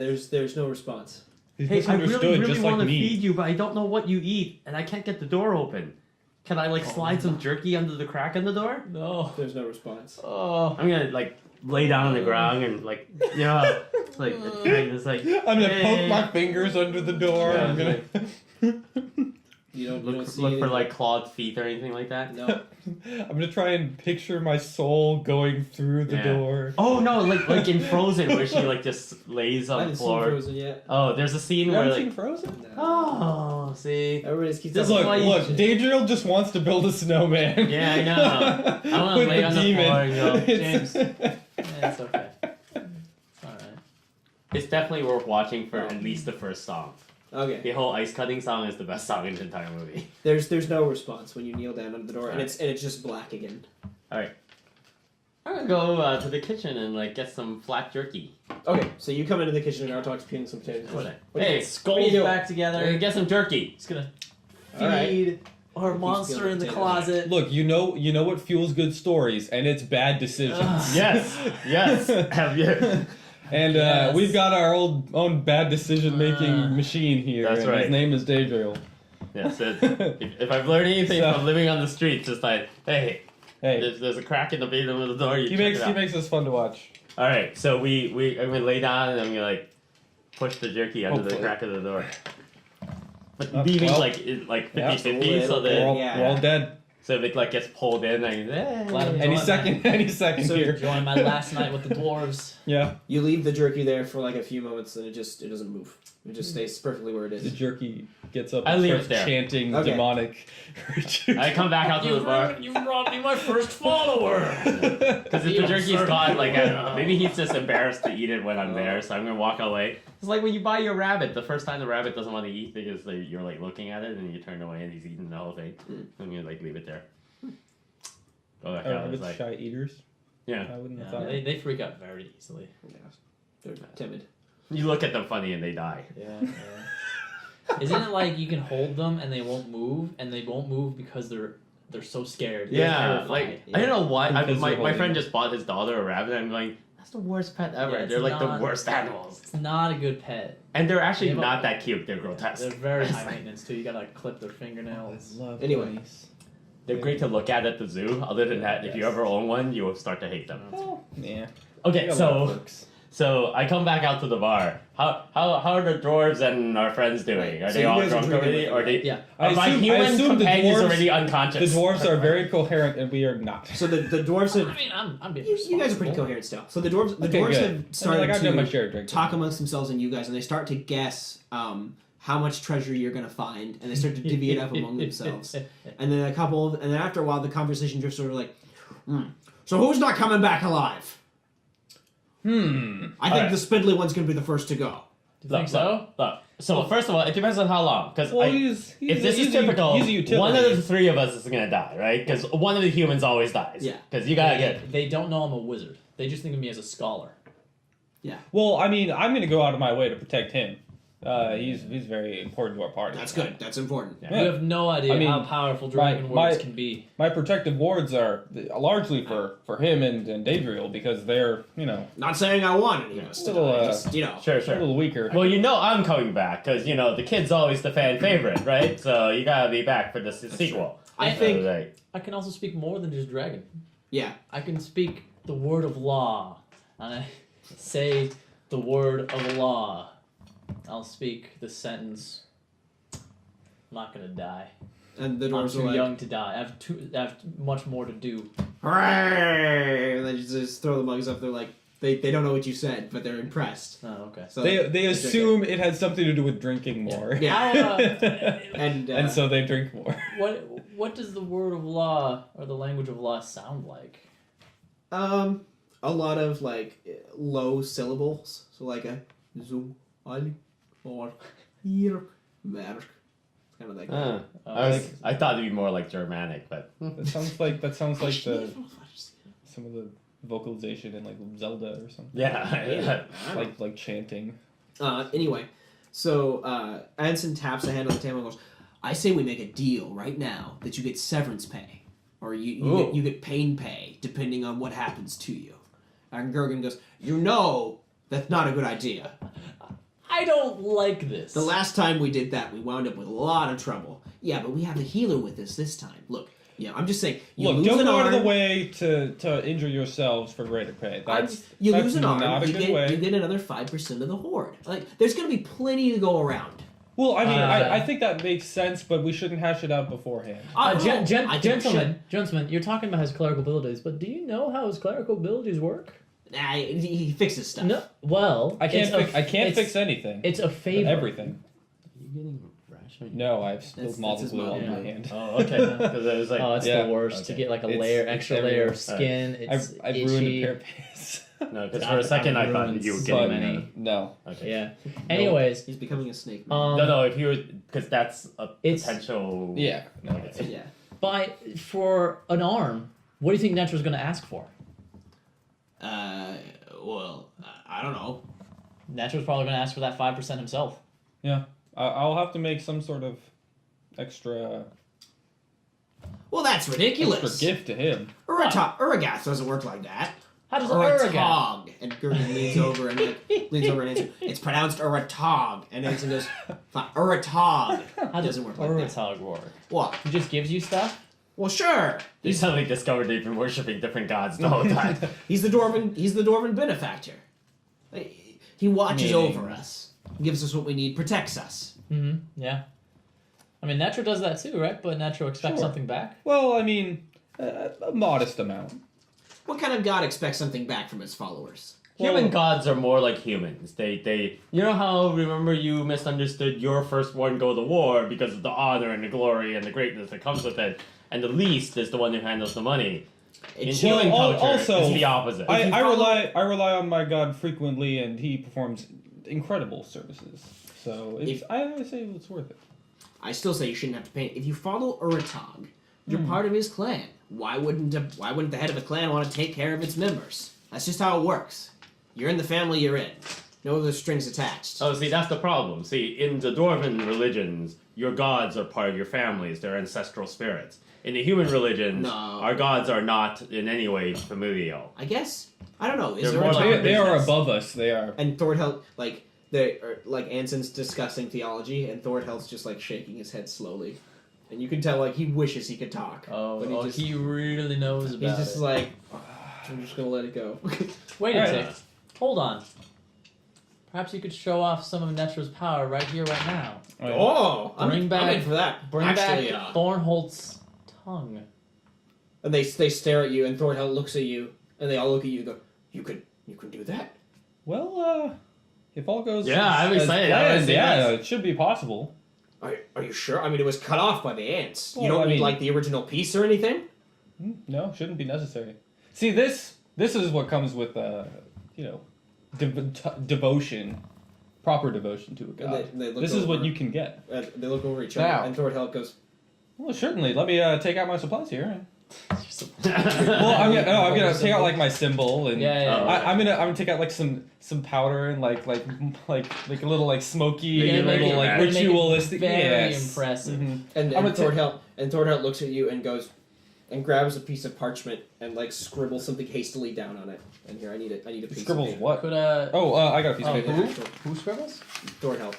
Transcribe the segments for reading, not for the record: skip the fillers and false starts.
Yeah, there's no response. He's Hey, I misunderstood, really just like want to me. feed you, but I don't know what you eat, and I can't get the door open. Can I slide some jerky under the crack in the door? No. There's no response. Oh. I'm gonna lay down on the ground and just I'm gonna poke my fingers under the door. Yeah, I'm gonna You don't look see for anything. clawed feet or anything like that. No. I'm gonna try and picture my soul going through the door. Oh no, like in Frozen where she just lays I on the haven't seen floor. Frozen yet. Oh, there's a scene You where haven't seen Frozen? No. oh, see. Everybody keeps This talking is why you Look, should- Daedriel just wants to build a snowman. Yeah, I know. I wanna With lay the on the demon. floor and go, It's- Yeah, it's okay. It's alright. It's definitely worth watching for at least the first song. Okay. The whole ice cutting song is the best song in the entire movie. There's no response when you kneel down under the door, and Alright. it's just black again. I'm gonna go to the kitchen and get some flat jerky. Okay, so you come into the kitchen and Artok's peeling some potatoes. What? What Hey, are you Skulls doing? back together. get some jerky. Just gonna Alright. feed our monster in the potatoes. closet. Look, you know what fuels good stories, and it's bad decisions. Yes, yes. Have you? And Yes. we've got our own bad decision-making machine here. That's and right. His name is Daedriel. Yes. If I've learned anything So- from living on the streets, it's hey, Hey, there's a crack in the bottom of the door. You he check it out. makes this fun to watch. All right, so I'm gonna lay down and I'm gonna push the jerky under the Hopefully. crack of the door, but Oh, leaving well. 50-50, so We're all, Yeah. we're all dead. if it gets pulled in, Glad I'm Any Join second So here. Join my last night with the dwarves. Yeah, You leave the jerky there for a few moments, and it doesn't move. It just stays perfectly where it the is. jerky gets up I and leave it starts there. chanting Okay. demonic. I come back out to the bar You brought me my first follower. because if the jerky's gone, I don't know, maybe he's just embarrassed to eat it when I'm there, so I'm gonna walk away. It's like when you buy your rabbit. The first time the rabbit doesn't want to eat because you're looking at it and you turn away and he's eating the whole thing. I'm gonna leave it there. Go back out. It's Rabbits, shy eaters. yeah. I wouldn't have Yeah, thought. they freak out very easily. Yeah. They're timid. You look at them funny and they die. Yeah. Isn't it like you can hold them and they won't move, and they won't move because they're so scared? They're Yeah, terrified. I don't know why. Because My they're friend holding just bought his daughter a rabbit. And I'm going, that's the worst pet ever. Yeah, it's They're the not- worst animals, It's not a good pet. and they're actually Yeah, but- not that cute. They're grotesque. They're very high maintenance too. You gotta clip their I fingernails. love Anyway. bunnies. They're great to look at the zoo. Other than that, if you Yes. ever own one, you will start to hate them. Yeah. Okay, They got a lot of so perks. I come back out to the bar. How are the dwarves and our friends doing? Right. Are So they you all guys are drunk drinking already? with Or they? Yeah. I Are my assume- I human assume the companions dwarves- already The unconscious? dwarves are very coherent, and we are not. So the dwarves have. I mean, I'm being You guys are pretty responsible. coherent still. So the dwarves Okay, have good. started I've done my to share of drinking. talk amongst themselves and you guys, and they start to guess how much treasure you're gonna find, and they start to divvy it up among themselves. And then and then after a while, the conversation just sort of so who's not coming back alive? I think Alright. the spindly one's gonna be the first to go. Do you think so? Look. So first of all, it depends on how long. Because Well, if this is typical, he's a utility. one of the three of us is gonna die, right? Because one of the humans always dies. Yeah. Because you gotta get. They don't know I'm a wizard. They just think of me as a scholar. Well, I mean, I'm going to go out of my way to protect him. He's very important to our party. That's good. That's important. Yeah. You have no idea I mean, how powerful dragon my- words can be. My protective wards are largely for him and Daedriel because they're, Not saying I want any of us to Still, die, uh, just, Sure, a sure. little weaker. Well, I'm coming back because the kid's always the fan favorite, right? So you gotta be back for the sequel. I And- think, So, like, I can also speak more than just dragon. yeah. I can speak the word of law. And I say the word of law. I'll speak the sentence. I'm not gonna die. And the I'm dwarves too are like, young to die. I have much more to do. hooray! And they just throw the mugs up. They're like, they don't know what you said, but they're impressed. Oh, okay. So They drink assume it has something to do with drinking more. Yeah. I, And so they drink more. what does the word of law or the language of law sound like? a lot of low syllables. So like a zoom, al, or hier, merk. It's kind of like I thought it'd be more like Germanic, but That sounds like some of the vocalization in like Zelda or something. yeah. Like chanting. Anyway, so Anson taps the hand on the table and goes, I say we make a deal right now that you get severance pay. Or you get pain pay, depending on what happens to you. And Gergen goes, you know That's not a good idea. I don't like this. The last time we did that, we wound up with a lot of trouble. Yeah, but we have a healer with us this time. Look, I'm just saying. Look, don't go out of the way to injure yourselves for greater pay. That's lose an arm, not a good way. You get another 5% of the horde. Like, there's going to be plenty to go around. Well, I mean, I think that makes sense, but we shouldn't hash it out beforehand. Gentlemen, you're talking about his clerical abilities, but do you know how his clerical abilities work? He fixes stuff. No, well, I can't fix anything. It's a favor. Everything. Are you getting rash? No, I've spilled model glue on my hand. Oh, okay. Because it was like, it's the worst to get like extra layer of skin. It's I've ruined a pair of pants. no, because for a second I thought you were getting many. No. Okay. Yeah. Anyways, he's becoming a snake. No, if you were, because that's a potential. Yeah. No. Yeah. But for an arm, what do you think Netra's going to ask for? Well, I don't know. Netra's probably going to ask for that 5% himself. Yeah. I'll have to make some sort of extra Well, that's ridiculous. gift to him. Uragath doesn't work like that. How does Uratog. Uragath? And Gurgen leans over and answers. It's pronounced Uratog. And Anson goes, Uratog. How does Doesn't work like that. Uratog work? What? He just gives you stuff? Well, sure. They suddenly discovered they've been worshipping different gods the whole time. He's the Dwarven benefactor. He watches Meaning- over us, gives us what we need, protects us. Mm-hmm. Yeah. I mean, Netra does that too, right? But Netra expects Sure. something back. Well, I mean, a modest amount. What kind of god expects something back from his followers? Human gods are more like humans. They you know how, remember, you misunderstood your firstborn go to war because of the honor and the glory and the greatness that comes with it, and the least is the one who handles the money. In human culture, also, it's the opposite. I rely on my god frequently, and he performs incredible services. So I say it's worth it. I still say you shouldn't have to pay. If you follow Uratog, you're part of his clan. Why wouldn't the head of a clan want to take care of its members? That's just how it works. You're in the family you're in. No other strings attached. Oh, see, that's the problem. See, in the Dwarven religions, your gods are part of your families. They're ancestral spirits. In the human religions, No. our gods are not in any way familial. I guess. I don't know. Is They're there more a like- They are business. above us. They are. And Thordheld, Anson's discussing theology, and Thordheld's just like shaking his head slowly, and you can tell like he wishes he could talk. but He really knows he's about just it. like, I'm just gonna let it go. Wait a Alright. tick. Hold on. Perhaps you could show off some of Netra's power right here, right now. Oh, I'm in for that. Bring Actually, back Thornholt's tongue. and they stare at you, and Thordheld looks at you, and they all look at you and go, you can do that? Well, if all goes I would as say planned, that's- it should be possible. Are you sure? I mean, it was cut off by the ants. You Well, don't I need mean- like the original piece or anything. No, shouldn't be necessary. See, this is what comes with devotion, proper devotion to a god. And they look This is what over. you can get. They look over each other, Now. and Thordheld goes, Well, certainly. Let me take out my supplies here. Well, I'm gonna take out like my symbol and I'm gonna take out like some powder and like a little like smoky, You're gonna make little it like rad. ritualistic. Very Yes. impressive. Mhm. and I'm gonna Thordheld looks at you and goes, and grabs a piece of parchment and like scribbles something hastily down on it. And here, I need a piece. Scribbles of paper. what? Could I got a piece of paper. Who scribbles? Thordheld.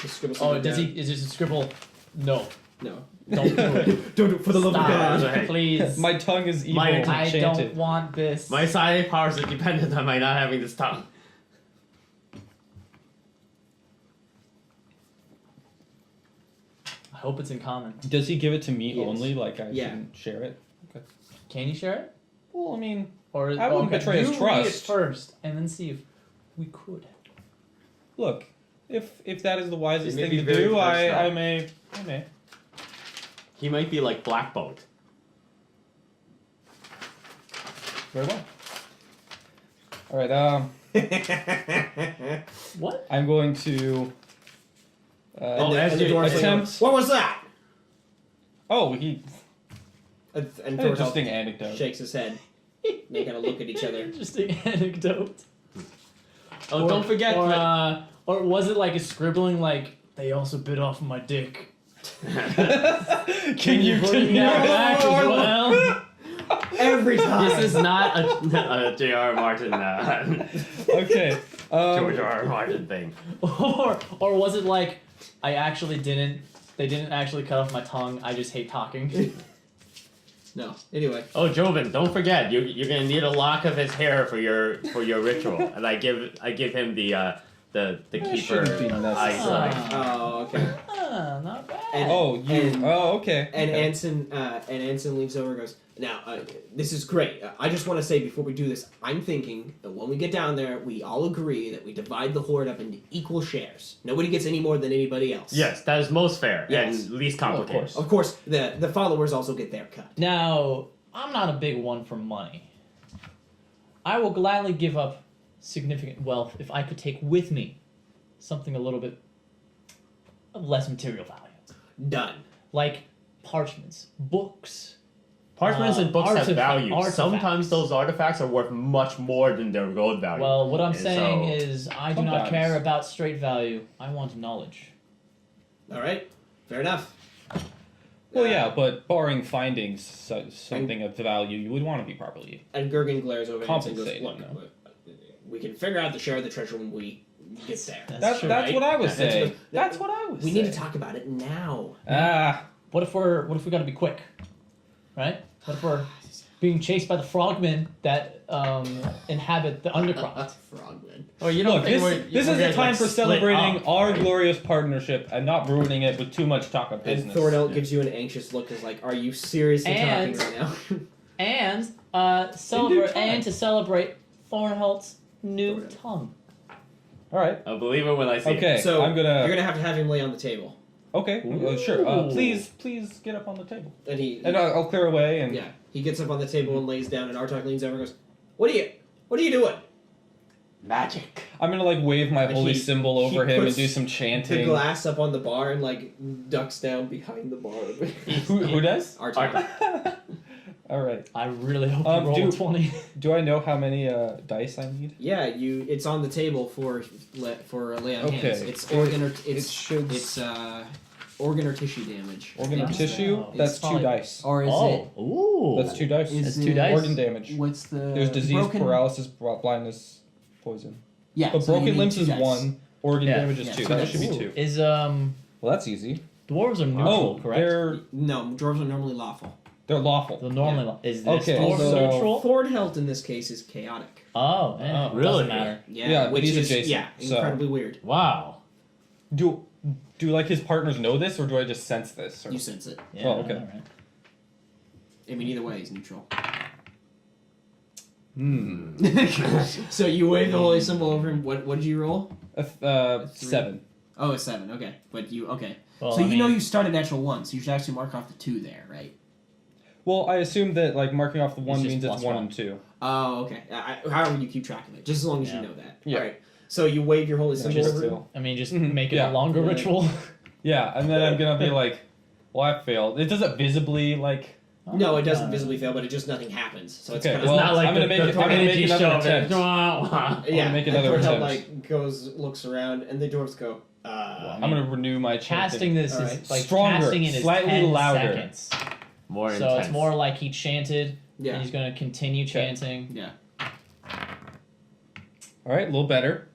Just scribble Oh, something does down. he? Is this a scribble? No. No. Don't do it. Don't do it for the love of Stop, God. please. My tongue is evil My- and I enchanted. don't want this. My psionic powers are dependent on my not having this tongue. I hope it's in common. Does he give it to me Yes. only? Like I Yeah. shouldn't share it? Okay. Can you share it? Well, I mean, Or I wouldn't betray his you read it trust. first, and then see if we could. look, if that is the wisest It may thing be to very do, I personal. may. He might be like Black Bolt. Very well. All right. What? I'm going to. Oh, and the dwarf's like, attempt- what was that? Oh, he. And An Thordheld interesting anecdote. shakes his head. They kind of look at each other. Interesting anecdote. Oh, don't forget. Or was it like a scribbling like they also bit off my dick? Can you bring that back as well? Every time. This is not a J.R. Martin, Okay. George R.R. Martin thing. Or was it like, they didn't actually cut off my tongue, I just hate talking? No. Anyway. Oh, Jovan, don't forget, you're gonna need a lock of his hair for your ritual, and I give him the keeper shouldn't be necessary. ice. Oh, okay. Not bad. And, okay. And Okay. Anson leaves over and goes, now, this is great. I just want to say before we do this, I'm thinking that when we get down there, we all agree that we divide the horde up into equal shares. Nobody gets any more than anybody else. Yes, that is most fair Yes. and least complicated. Of course, the followers also get their cut. Now, I'm not a big one for money. I will gladly give up significant wealth if I could take with me something a little bit of less material value. Done. Like parchments, books. Parchments and books have value. artifacts. Sometimes those artifacts are worth much more than their gold value. Well, what I'm And saying so- is I do not Sometimes. care about straight value. I want knowledge. All right. Fair enough. Well, yeah, but barring findings, something of value, you would want to be properly. And Gergen glares over at Anson and goes, Compensated, look, no. we can figure out the share of the treasure when we get there. That's true, That's right? what I was That's saying. what- That's what I was We saying. need to talk about it now. What if we got to be quick, right? What if we're being chased by the frogmen that inhabit the undercroft? Frogman. Oh, you don't Look, think this is we're the gonna, time like, for split celebrating up, our right? glorious partnership and not ruining it with too much talk of And business. Thornell gives you an anxious look, is like, "Are you seriously And- talking right now?" And celebrate time. and to celebrate Thornhelt's new Thornhill. tongue. All right. I'll believe it when I see it. Okay. So I'm you're gonna. gonna have him lay on the table, Okay. Sure. Ooh. Please get up on the table, and and I'll clear away. And yeah, he gets up on the table and lays down, and Artok leans over and goes, "What are you doing?" Magic. I'm gonna like wave my And holy he- symbol he over him and puts do some The chanting. glass up on the bar and like ducks down behind the bar. Who does? Artok. All right. I really hope Um, you roll do- a 20. Do I know how many dice I need? Yeah, it's on the table for lay on Okay. hands. It's organ or It should. it's organ or tissue damage. Organ or It's, tissue? It's That's two probably- dice. Or is Ooh. That's 2 dice. it? That's Is 2 it- dice. Organ damage. What's the? There's disease, broken, paralysis, blindness, poison. Yeah. But so you broken need limbs 2 is dice. 1. Organ Yeah. damage is Yeah, 2. two That dice. should be Ooh. 2. Is Well, that's easy. dwarves are neutral, correct? No, dwarves are normally lawful. They're lawful. The normally is this Okay, dwarf so- neutral? Thornhild in this case is chaotic. Oh, Oh, it really? doesn't matter. Yeah, but which he's is adjacent, so- incredibly weird. Wow. Do like his partners know this, or do I just sense this? Or? You sense it. Yeah, Oh, okay. alright. I mean, either way, he's neutral. So you wave the holy symbol over him. What did you roll? 7. Oh, a 7. Okay, but you okay. Well, So I you mean, know you started natural 1, so you should actually mark off the 2 there, right? Well, I assume that like marking off the 1 just means it's plus 1 one. and 2. Oh, okay. However you keep track of it, just as long as Yeah. you know that. Yeah. All right. So you wave your holy symbol Just over him. still. I mean, just Mhm, make it yeah. a longer Yeah. ritual. Yeah, and then I'm gonna be like, well, I failed. It doesn't visibly like. No, it doesn't visibly fail, but it just nothing happens. So it's Okay, kind of well, It's not like I'm gonna make it- I'm gonna make energy another show of it. attempt. yeah. make and another Thornhild, attempt. looks around, and the dwarves go. I'm gonna renew my Casting chanting. this Alright. is like Stronger, casting it is slightly 10 louder. seconds. More So intense. it's more like he chanted, Yeah. and he's going to continue chanting. Yeah. All right, a little better.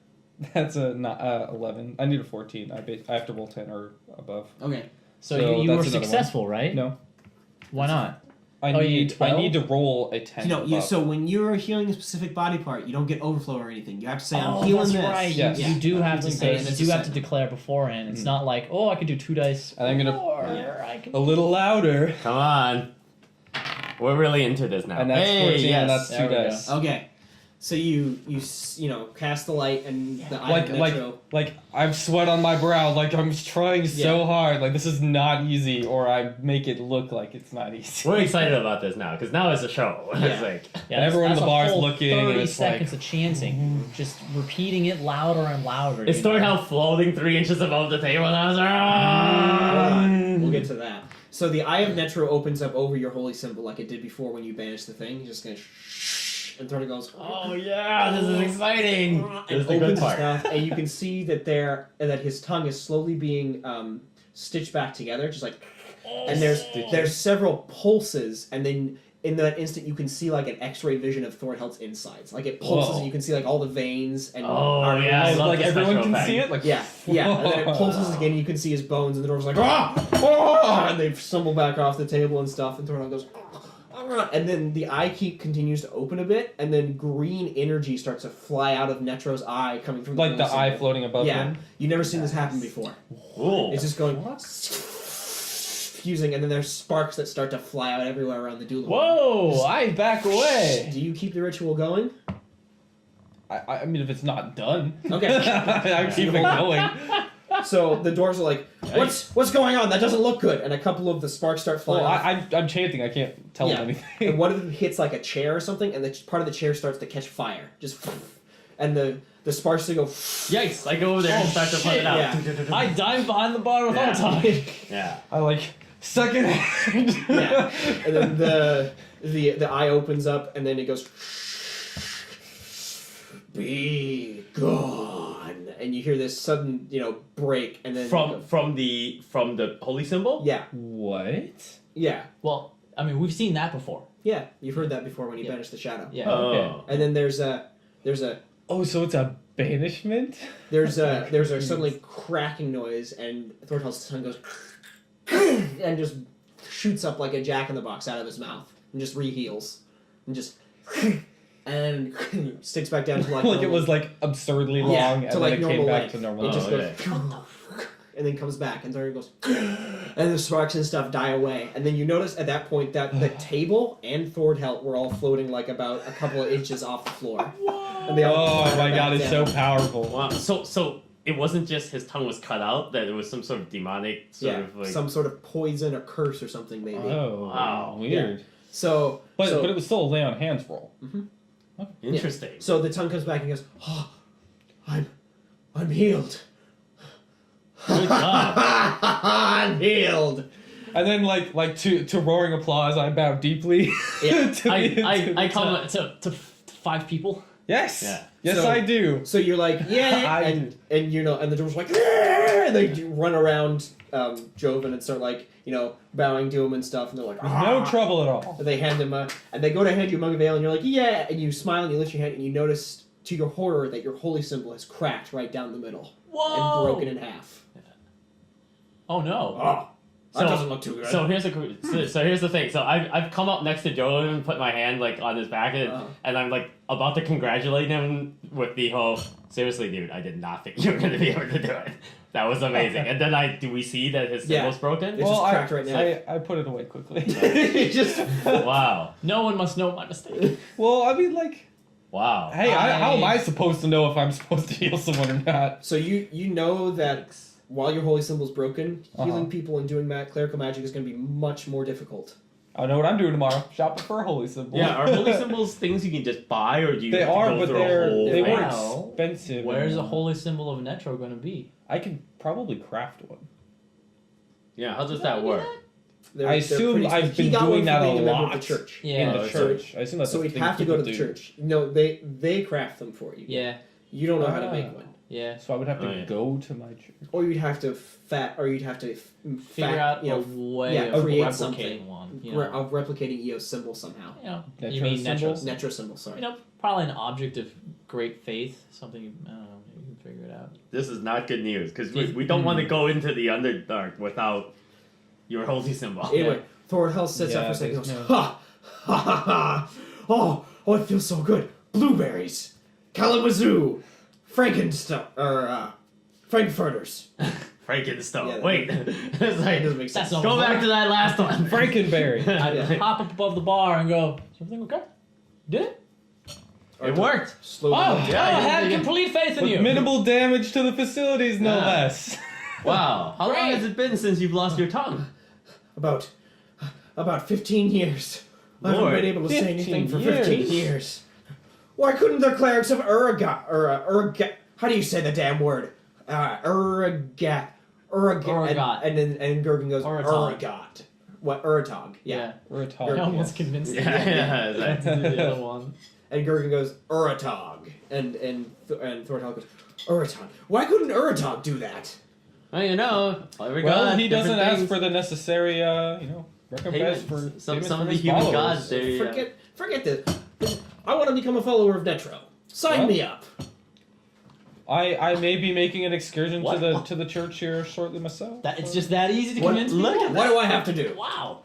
That's a 11. I need a 14. I have to roll 10 or above. Okay. So, So you that's were another successful, right? No, Why not? I Oh, you need need 12? to roll a 10. above. So when you're healing a specific body part, you don't get overflow or anything. You have to say, "I'm Oh, healing that's this." right. Yes. You do have to Healing say, this, you it's do a have to set. declare beforehand. It's Mhm. not like, oh, I could do 2 dice. And I'm gonna- or Yeah. I can a little louder, Come on. We're really into this now. and that's hey, 14, yes. and that's There 2 we go. dice. Okay. So you cast the light and the eye of Metro. Like I've sweat on my brow, like I'm trying so hard, like this is not easy, or I make it look like it's not easy. We're excited about this now because now it's a show. Yeah. It's like Yeah, And everyone in that's the a bar's whole looking, and 30 it's seconds like- of chanting, just repeating it louder and louder. it's you know? Thornhill floating 3 inches above the table. And I was like, Hold "Ah!" on. We'll get to that. So the eye of Netro opens up over your holy symbol like it did before when you banished the thing. You're just gonna shh, and Thornhill goes. Oh yeah, this is exciting. And This is the good opens his part. mouth, and you can see that his tongue is slowly being stitched back together, just like. And there's several pulses, and then in that instant, you can see like an X-ray vision of Thorhelt's insides. Like it pulses, and you can see like all the veins and I love like the everyone special can effect. see it. Like yeah, and then it pulses again. You can see his bones, and the dwarf's like and they stumble back off the table and stuff. And Thorhel goes, and then the eye keep continues to open a bit, and then green energy starts to fly out of Netro's eye, coming from like the eye floating above Yeah, him. you've never seen this happen before. Cool. It's just going fusing, and then there's sparks that start to fly out everywhere around the duel. Whoa! I back away. Do you keep the ritual going? I mean, if it's not done, Okay. I'm keeping going. So the dwarves are like, "What's going on? That doesn't look good." And a couple of the sparks start flying. Well, off. I'm chanting. I can't tell him anything. And one of them hits like a chair or something, and the part of the chair starts to catch fire. Just, and the sparks to go. Yikes! I go over there and start to put it out. Yeah. I dive behind the bar with Yeah. all time. Yeah. I like second hand. Yeah. And then the eye opens up, and then it goes. Be gone, and you hear this sudden, break, and then From the holy symbol. yeah, What? yeah, Well, I mean, we've seen that before. yeah. You've heard that before when you Yeah. banished the shadow. Yeah. Oh. Okay. And then there's a Oh, so it's a banishment? there's a suddenly cracking noise, and Thorhel's tongue goes and just shoots up like a jack-in-the-box out of his mouth, and just reheals, and just and sticks back down to like Like it normal. was like absurdly long, Yeah, and to, then like, it came normal back length. to normal. It just okay. goes and then comes back, and Thor goes and the sparks and stuff die away, and then you notice at that point that the table and Thorhel were all floating like about a couple of inches off the floor. And they all Oh my clattered god, back it's down. so powerful. Wow. So it wasn't just his tongue was cut out; that it was some sort of demonic sort of like. some sort of poison or curse or something maybe. Oh, Wow. weird. So, But so, it was still a lay on hands roll. Interesting. so the tongue comes back and goes, "Oh, I'm healed. Good job. I'm healed." And then like to roaring applause, I bow deeply. Yeah. to the- I to come the- to 5 people. Yes. Yeah. Yes, So- I do. So you're like, yeah, I and and the dwarves are like, "Yeah," and they run around Jovan and start like, bowing to him and stuff, and they're like, There's "Ah." no trouble at all. And they hand him and they go to hand you a mug of ale, and you're like, yeah, and you smile and you lift your hand, and you notice to your horror that your holy symbol has cracked right down the middle Whoa! and broken in half. Oh no! Oh, that So- doesn't look too good. So here's the thing. So I've come up next to Jovan and put my hand like on his back and I'm like about to congratulate him with the whole seriously, dude, I did not think you were gonna be able to do it. That was amazing. And then do we see that his symbol's broken? It's just cracked right now. I put it away quickly. just Wow. No one must know my mistake. Well, I mean, like, Wow. hey, how am I supposed to know if I'm supposed to heal someone or not? so you know that while your holy symbol's broken, healing Uh-huh. people and doing clerical magic is going to be much more difficult. I know what I'm doing tomorrow. Shopping for a holy symbol. Yeah, are holy symbols things you can just buy or do you They have to are, go but through a whole they thing? weren't Well, expensive. Where's the holy symbol of Netro going to be? I could probably craft one. Yeah, how does that work? They're I assume pretty I've expensive. He been got one doing for that being a member of lot the church. Yeah. in the Oh, church. I assume that's So the we'd thing have to go to people the do. church. No, they craft them for you. Yeah, You don't know how to make one. yeah. So I would have to Oh, yeah. go to my church. Or you'd have to Figure out a way yeah, of create replicating something. one. Of replicating EO's symbol somehow. Netro You mean symbol? Netro? Netro symbol, sorry. Probably an object of great faith. Something I don't know. You can figure it out. This is not good news because we don't want to go into the Underdark without your holy symbol. Anyway, Thorhel sits up for a second and goes, there's ha! Ha ha ha! Oh, it feels so good. Blueberries, Kalamazoo, Frankfurters. Frankenstone. Yeah, Wait. It's like, That doesn't make sense. That's go back to that last one. Frankenberry. I Yeah. hop up above the bar and go, "Is everything okay? Did it? It worked. Slowly. Oh, yeah, I you had did. complete faith in With you." minimal damage to the facilities, no Yeah. less. Wow. How long Great. has it been since you've lost your tongue? About 15 years. I haven't Lord, been able to say 15 anything for years. 15 years. Why couldn't the clerics of how do you say the damn word? Uragat. Uragat. And Gergen goes, Uratog. Uragat. What, Uratog. Yeah. We're a I talk. almost convinced you. Yeah, yeah. to do the other one. And Gergen goes, Uratog. And Thorhel goes, Uratog. Why couldn't Uratog do that? Well, you know, well, he doesn't ask for the necessary, recompense for some for of the his human followers. gods. Forget this. I want to become a follower of Netro. Sign me up. I may be making an excursion to the church here shortly myself. It's just that easy to convince me. What do I have to do? Wow.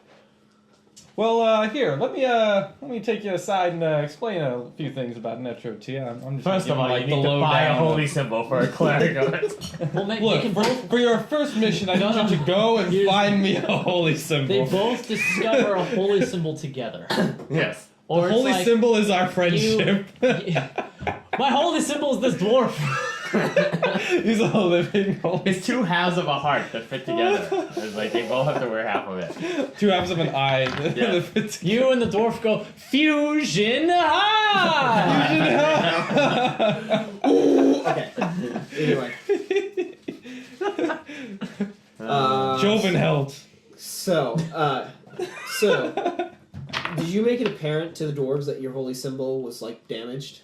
Well, here, let me take you aside and explain a few things about Netro to you. I'm just First of all, like you need to buy a holy symbol for a cleric of it. Well, Look, for your first mission, I need you to go and find me a holy symbol. They both discover a holy symbol together. Yes. Or the holy symbol is our friendship. My holy symbol is this dwarf. He's a living holy. It's two halves of a heart that fit together. It's like they both have to wear half of it. Two halves of an eye that fit together. You and the dwarf go fusion high. Okay. Anyway. Jovan held. So, did you make it apparent to the dwarves that your holy symbol was like damaged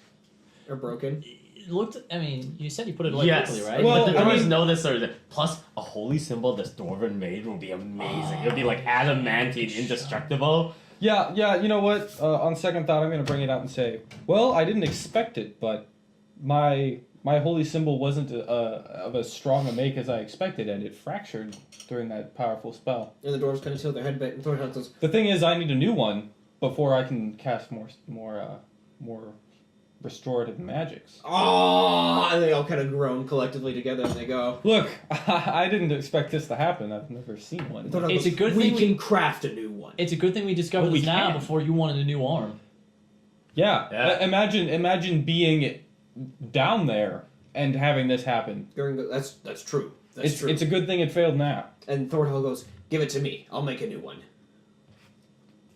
or broken? It looked. I mean, you said you put it away Yes. quickly, right? Well, but the dwarves know this sort of. Plus, a holy symbol this Dwarven made will be amazing. It'll be like adamantine, indestructible. Yeah. You know what? On second thought, I'm going to bring it out and say, well, I didn't expect it, but my holy symbol wasn't of as strong a make as I expected, and it fractured during that powerful spell. And the dwarves kind of tilt their head back and Thornhill goes, The thing is, I need a new one before I can cast more restorative magics. "Oh!" And they all kind of groan collectively together, and they go, Look, I didn't expect this to happen. I've never seen one. and Thornhill It's goes, a good we thing can craft a new one. It's a good thing we discovered Well, we this now can. before you wanted a new arm. Yeah. Imagine being down there and having this happen. That's true. That's true. It's a good thing it failed now. And Thornhill goes, "Give it to me. I'll make a new one."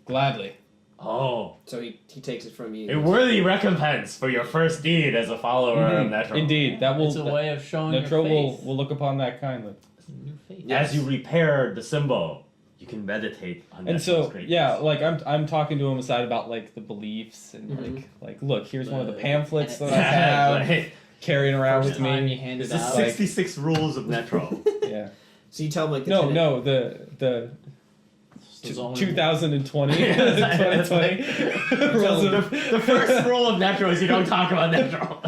Gladly. Oh. So he takes it from you. A worthy recompense for your first deed as a follower of Netro. Indeed, that will. It's a way of showing Netro your faith. will look upon that kindly. It's a new faith. As you repair the symbol, you can meditate on And Netro's so, greatness. yeah, like I'm talking to him aside about like the beliefs and like look, here's one of the pamphlets that I have Like, carrying around First with time me. you hand It's it the out. 66 rules of Netro. Yeah. So you tell him like The There's only 2020 Yeah, 2020 rules of the first rule of Netro is you don't talk about Netro.